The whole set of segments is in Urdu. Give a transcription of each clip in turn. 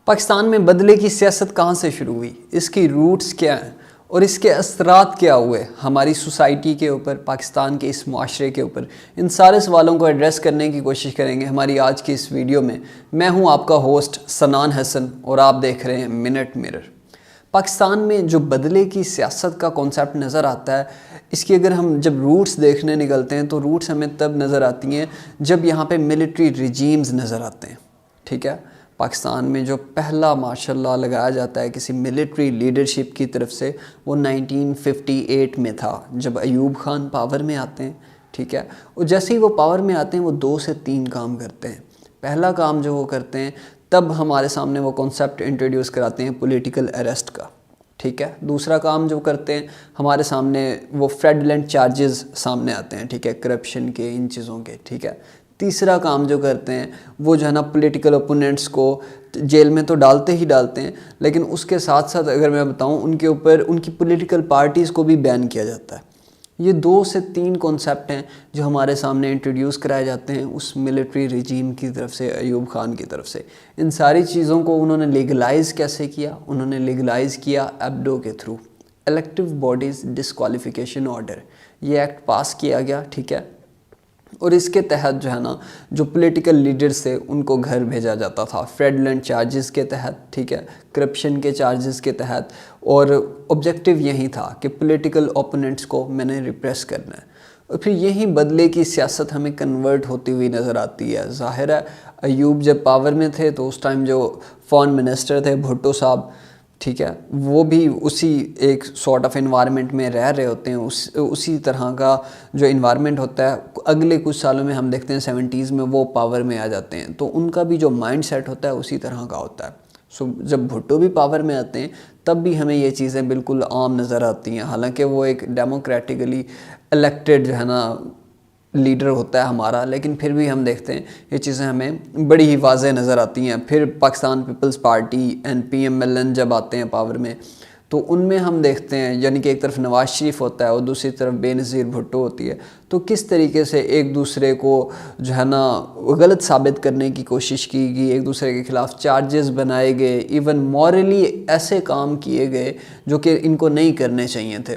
پاکستان میں بدلے کی سیاست کہاں سے شروع ہوئی، اس کی روٹس کیا ہیں اور اس کے اثرات کیا ہوئے ہماری سوسائٹی کے اوپر، پاکستان کے اس معاشرے کے اوپر، ان سارے سوالوں کو ایڈریس کرنے کی کوشش کریں گے ہماری آج کی اس ویڈیو میں۔ میں ہوں آپ کا ہوسٹ سنان حسن اور آپ دیکھ رہے ہیں منٹ مرر۔ پاکستان میں جو بدلے کی سیاست کا کانسیپٹ نظر آتا ہے، اس کی اگر ہم جب روٹس دیکھنے نکلتے ہیں تو روٹس ہمیں تب نظر آتی ہیں جب یہاں پہ ملٹری ریجیمز نظر آتے ہیں، ٹھیک ہے۔ پاکستان میں جو پہلا ماشاءاللہ لگایا جاتا ہے کسی ملٹری لیڈرشپ کی طرف سے، وہ 1958 میں تھا جب ایوب خان پاور میں آتے ہیں، ٹھیک ہے۔ اور جیسے ہی وہ پاور میں آتے ہیں وہ 2 سے 3 کام کرتے ہیں۔ پہلا کام جو وہ کرتے ہیں، تب ہمارے سامنے وہ کانسیپٹ انٹروڈیوس کراتے ہیں پولیٹیکل اریسٹ کا، ٹھیک ہے۔ دوسرا کام جو کرتے ہیں، ہمارے سامنے وہ فریڈولنٹ چارجز سامنے آتے ہیں، ٹھیک ہے، کرپشن کے، ان چیزوں کے، ٹھیک ہے۔ تیسرا کام جو کرتے ہیں وہ جو ہے نا پولیٹیکل اوپوننٹس کو جیل میں تو ڈالتے ہی ڈالتے ہیں، لیکن اس کے ساتھ ساتھ اگر میں بتاؤں ان کے اوپر ان کی پولیٹیکل پارٹیز کو بھی بین کیا جاتا ہے۔ یہ 2 سے 3 کانسیپٹ ہیں جو ہمارے سامنے انٹروڈیوس کرائے جاتے ہیں اس ملٹری ریجیم کی طرف سے، ایوب خان کی طرف سے۔ ان ساری چیزوں کو انہوں نے لیگلائز کیسے کیا؟ انہوں نے لیگلائز کیا ایبڈو کے تھرو، الیکٹو باڈیز ڈسکوالیفیکیشن آرڈر۔ یہ ایکٹ پاس کیا گیا، ٹھیک ہے، اور اس کے تحت جو ہے نا جو پولیٹیکل لیڈرز تھے ان کو گھر بھیجا جاتا تھا فریڈولنٹ چارجز کے تحت، ٹھیک ہے، کرپشن کے چارجز کے تحت، اور آبجیکٹیو یہی تھا کہ پولیٹیکل اوپوننٹس کو میں نے ریپریس کرنا ہے۔ اور پھر یہی بدلے کی سیاست ہمیں کنورٹ ہوتی ہوئی نظر آتی ہے۔ ظاہر ہے ایوب جب پاور میں تھے تو اس ٹائم جو فارن منسٹر تھے بھٹو صاحب، ٹھیک ہے، وہ بھی اسی ایک سارٹ آف انوائرمنٹ میں رہ رہے ہوتے ہیں، اسی طرح کا جو انوائرمنٹ ہوتا ہے۔ اگلے کچھ سالوں میں ہم دیکھتے ہیں 70s میں وہ پاور میں آ جاتے ہیں، تو ان کا بھی جو مائنڈ سیٹ ہوتا ہے اسی طرح کا ہوتا ہے۔ جب بھٹو بھی پاور میں آتے ہیں تب بھی ہمیں یہ چیزیں بالکل عام نظر آتی ہیں، حالانکہ وہ ایک ڈیموکریٹکلی الیکٹڈ جو ہے نا لیڈر ہوتا ہے ہمارا، لیکن پھر بھی ہم دیکھتے ہیں یہ چیزیں ہمیں بڑی ہی واضح نظر آتی ہیں۔ پھر پاکستان پیپلز پارٹی PMLN جب آتے ہیں پاور میں تو ان میں ہم دیکھتے ہیں یعنی کہ ایک طرف نواز شریف ہوتا ہے اور دوسری طرف بے نظیر بھٹو ہوتی ہے، تو کس طریقے سے ایک دوسرے کو جو ہے نا غلط ثابت کرنے کی کوشش کی گئی، ایک دوسرے کے خلاف چارجز بنائے گئے، ایون مورلی ایسے کام کیے گئے جو کہ ان کو نہیں کرنے چاہیے تھے۔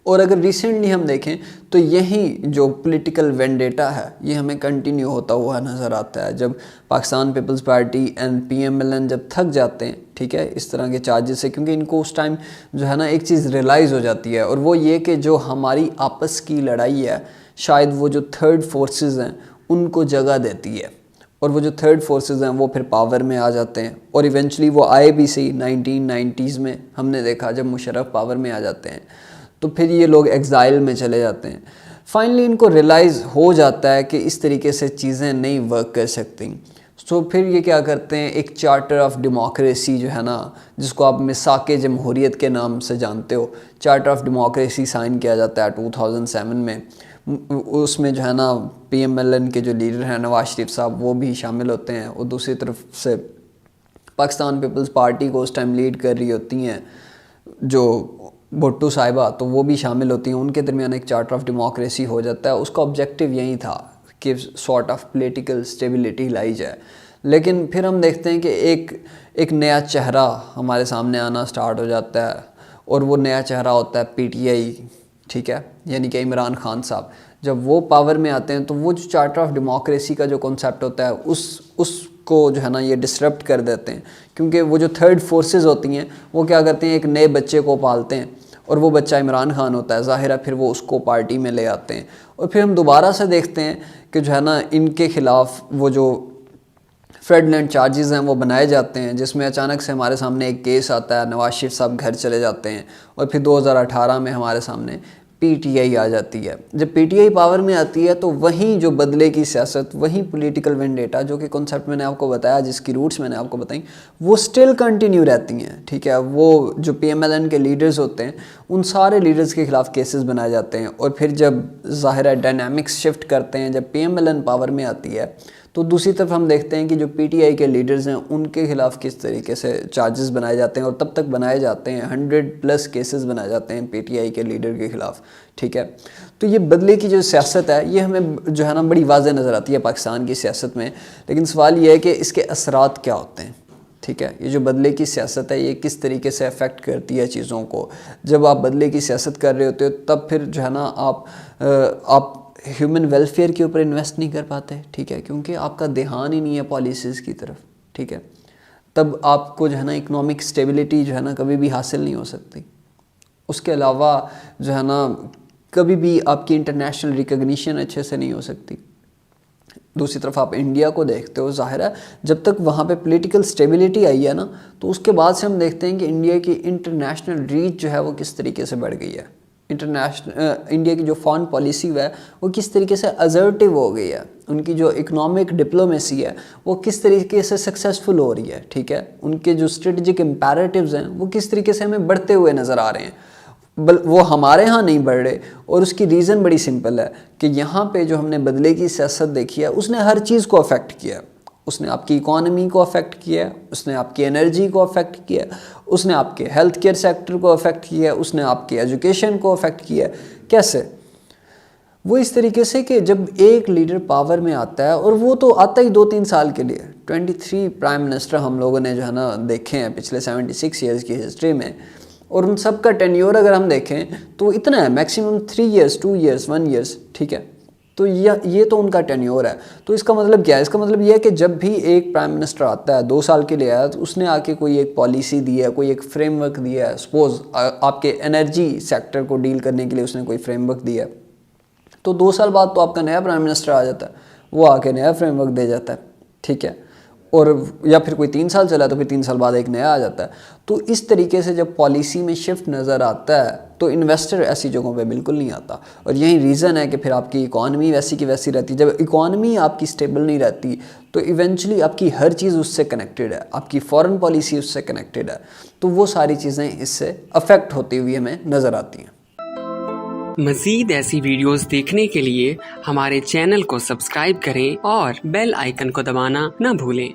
اور اگر ریسنٹلی ہم دیکھیں تو یہی جو پولیٹیکل وینڈیٹا ہے یہ ہمیں کنٹینیو ہوتا ہوا نظر آتا ہے، جب پاکستان پیپلز پارٹی PMLN جب تھک جاتے ہیں، ٹھیک ہے، اس طرح کے چارجز سے، کیونکہ ان کو اس ٹائم جو ہے نا ایک چیز ریلائز ہو جاتی ہے، اور وہ یہ کہ جو ہماری آپس کی لڑائی ہے شاید وہ جو تھرڈ فورسز ہیں ان کو جگہ دیتی ہے، اور وہ جو تھرڈ فورسز ہیں وہ پھر پاور میں آ جاتے ہیں، اور ایونچولی وہ آئے بھی صحیح 1990s میں ہم نے دیکھا جب مشرف پاور میں آ جاتے ہیں تو پھر یہ لوگ ایگزائل میں چلے جاتے ہیں۔ فائنلی ان کو ریلائز ہو جاتا ہے کہ اس طریقے سے چیزیں نہیں ورک کر سکتی، تو پھر یہ کیا کرتے ہیں، ایک چارٹر آف ڈیموکریسی جو ہے نا جس کو آپ میثاق جمہوریت کے نام سے جانتے ہو، چارٹر آف ڈیموکریسی سائن کیا جاتا ہے 2007 میں۔ اس میں جو ہے نا PMLN کے جو لیڈر ہیں نواز شریف صاحب وہ بھی شامل ہوتے ہیں، اور دوسری طرف سے پاکستان پیپلز پارٹی کو اس ٹائم لیڈ کر رہی ہوتی ہیں جو بھٹو صاحبہ، تو وہ بھی شامل ہوتی ہیں، ان کے درمیان ایک چارٹر آف ڈیموکریسی ہو جاتا ہے۔ اس کا آبجیکٹیو یہی تھا کہ سارٹ آف پولیٹیکل اسٹیبلٹی لائی جائے، لیکن پھر ہم دیکھتے ہیں کہ ایک نیا چہرہ ہمارے سامنے آنا سٹارٹ ہو جاتا ہے، اور وہ نیا چہرہ ہوتا ہے PTI، ٹھیک ہے، یعنی کہ عمران خان صاحب۔ جب وہ پاور میں آتے ہیں تو وہ جو چارٹر آف ڈیموکریسی کا جو کانسیپٹ ہوتا ہے اس کو جو ہے نا یہ ڈسرپٹ کر دیتے ہیں، کیونکہ وہ جو تھرڈ فورسز ہوتی ہیں وہ کیا کرتے ہیں، ایک نئے بچے کو پالتے ہیں، اور وہ بچہ عمران خان ہوتا ہے، ظاہر ہے پھر وہ اس کو پارٹی میں لے آتے ہیں، اور پھر ہم دوبارہ سے دیکھتے ہیں کہ جو ہے نا ان کے خلاف وہ جو فریڈولنٹ چارجز ہیں وہ بنائے جاتے ہیں، جس میں اچانک سے ہمارے سامنے ایک کیس آتا ہے، نواز شریف صاحب گھر چلے جاتے ہیں، اور پھر 2018 میں ہمارے سامنے PTI آ جاتی ہے۔ جب PTI پاور میں آتی ہے تو وہیں جو بدلے کی سیاست، وہیں پولیٹیکل وینڈیٹا جو کہ کنسیپٹ میں نے آپ کو بتایا، جس کی روٹس میں نے آپ کو بتائیں، وہ سٹل کنٹینیو رہتی ہیں، ٹھیک ہے۔ وہ جو PMLN کے لیڈرز ہوتے ہیں ان سارے لیڈرز کے خلاف کیسز بنائے جاتے ہیں، اور پھر جب ظاہر ہے ڈائنامکس شفٹ کرتے ہیں، جب PMLN پاور میں آتی ہے تو دوسری طرف ہم دیکھتے ہیں کہ جو PTI کے لیڈرز ہیں ان کے خلاف کس طریقے سے چارجز بنائے جاتے ہیں، اور تب تک بنائے جاتے ہیں 100+ کیسز بنائے جاتے ہیں PTI کے لیڈر کے خلاف، ٹھیک ہے۔ تو یہ بدلے کی جو سیاست ہے یہ ہمیں جو ہے نا بڑی واضح نظر آتی ہے پاکستان کی سیاست میں، لیکن سوال یہ ہے کہ اس کے اثرات کیا ہوتے ہیں، ٹھیک ہے. یہ جو بدلے کی سیاست ہے یہ کس طریقے سے افیکٹ کرتی ہے چیزوں کو. جب آپ بدلے کی سیاست کر رہے ہوتے ہو تب پھر جو ہے نا آپ ہیومن ویلفیئر کے اوپر انویسٹ نہیں کر پاتے, ٹھیک ہے, کیونکہ آپ کا دھیان ہی نہیں ہے پالیسیز کی طرف, ٹھیک ہے. تب آپ کو جو ہے نا اکنامک اسٹیبلٹی جو ہے نا کبھی بھی حاصل نہیں ہو سکتی. اس کے علاوہ جو ہے نا کبھی بھی آپ کی انٹرنیشنل ریکگنیشن اچھے سے نہیں ہو سکتی. دوسری طرف آپ انڈیا کو دیکھتے ہو, ظاہر ہے جب تک وہاں پہ پولیٹیکل اسٹیبلٹی آئی ہے نا تو اس کے بعد سے ہم دیکھتے ہیں کہ انڈیا کی انٹرنیشنل ریچ جو ہے وہ کس طریقے سے بڑھ گئی ہے. انڈیا کی جو فارن پالیسی ہے وہ کس طریقے سے ازرٹیو ہو گئی ہے. ان کی جو اکنامک ڈپلومیسی ہے وہ کس طریقے سے سکسیزفل ہو رہی ہے, ٹھیک ہے. ان کے جو اسٹریٹجک امپیریٹیوز ہیں وہ کس طریقے سے ہمیں بڑھتے ہوئے نظر آ رہے ہیں, وہ ہمارے ہاں نہیں بڑھ رہے. اور اس کی ریزن بڑی سمپل ہے کہ یہاں پہ جو ہم نے بدلے کی سیاست دیکھی ہے اس نے ہر چیز کو افیکٹ کیا. اس نے آپ کی اکانومی کو افیکٹ کیا, اس نے آپ کی انرجی کو افیکٹ کیا, اس نے آپ کے ہیلتھ کیئر سیکٹر کو افیکٹ کیا, اس نے آپ کے ایجوکیشن کو افیکٹ کیا. کیسے؟ وہ اس طریقے سے کہ جب ایک لیڈر پاور میں آتا ہے, اور وہ تو آتا ہی 2-3 سال کے لیے. 23 پرائم منسٹر ہم لوگوں نے جو ہے نا دیکھے ہیں پچھلے 76 ایئرز کی ہسٹری میں, اور ان سب کا ٹینیور اگر ہم دیکھیں تو اتنا ہے, میکسیمم 3 ایئرس, 2 ایئرس, 1 ایئرس, ٹھیک ہے. تو یہ تو ان کا ٹینیور ہے. تو اس کا مطلب کیا ہے؟ اس کا مطلب یہ ہے کہ جب بھی ایک پرائم منسٹر آتا ہے 2 سال کے لیے آیا تو اس نے آ کے کوئی ایک پالیسی دی ہے, کوئی ایک فریم ورک دیا ہے. سپوز آپ کے انرجی سیکٹر کو ڈیل کرنے کے لیے اس نے کوئی فریم ورک دیا ہے, تو 2 سال بعد تو آپ کا نیا پرائم منسٹر آ جاتا ہے, وہ آ کے نیا فریم ورک دے جاتا ہے, ٹھیک ہے. اور یا پھر کوئی 3 سال چلا تو پھر 3 سال بعد ایک نیا آ جاتا ہے. تو اس طریقے سے جب پالیسی میں شفٹ نظر آتا ہے تو انویسٹر ایسی جگہوں پہ بالکل نہیں آتا. اور یہی ریزن ہے کہ پھر آپ کی اکانومی ویسی کی ویسی رہتی. جب اکانومی آپ کی اسٹیبل نہیں رہتی تو ایونچولی آپ کی ہر چیز اس سے کنیکٹڈ ہے, آپ کی فارن پالیسی اس سے کنیکٹڈ ہے. تو وہ ساری چیزیں اس سے افیکٹ ہوتی ہوئی ہمیں نظر آتی ہیں. مزید ایسی ویڈیوز دیکھنے کے لیے ہمارے چینل کو سبسکرائب کریں اور بیل آئیکن کو دبانا نہ بھولیں.